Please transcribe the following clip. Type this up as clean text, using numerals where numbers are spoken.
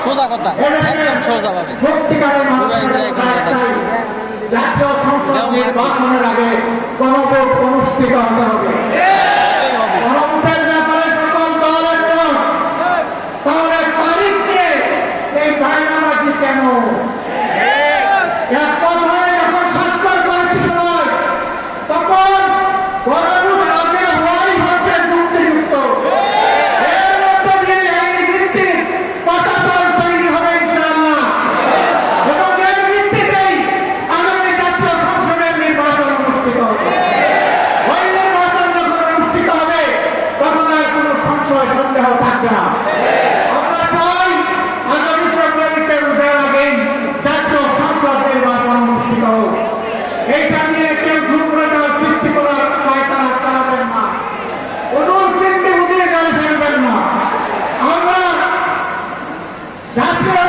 সোজা কথা, একদম সোজা ভাবে জাতীয় সংসদ নির্বাচনের আগে গণভোট অনুষ্ঠিত হতে হবে। গণভোটের ব্যাপারে সকল দলের মত, তাহলে তারিখ নিয়ে এই ভাইনামাজি কেন? এক কথায় যখন স্বাক্ষর করেছি সময়, তখন গণভোট আগে হওয়াই হচ্ছে যুক্তিযুক্ত। এর মধ্যে দিয়ে আইনি ভিত্তিক প্রশাসন তৈরি হবে ইনশাআল্লাহ, এবং এর ভিত্তিতেই আগামী জাতীয় সংসদের নির্বাচন অনুষ্ঠিত হবে। ওই নির্বাচন যখন অনুষ্ঠিত হবে, তখন আর কোনো সংশয় সন্দেহ থাকবে না। আমরা চাই আগামী ফেব্রুয়ারিতে উঠে আগেই জাতীয় সংসদ নির্বাচন অনুষ্ঠিত হোক। এইটা নিয়ে কেউ ধূম্রতা সৃষ্টি করার পায়তারা চালাবেন না, অনুর কিন্তু উদিয়ে গেলে ফেলবেন না। আমরা জাতীয়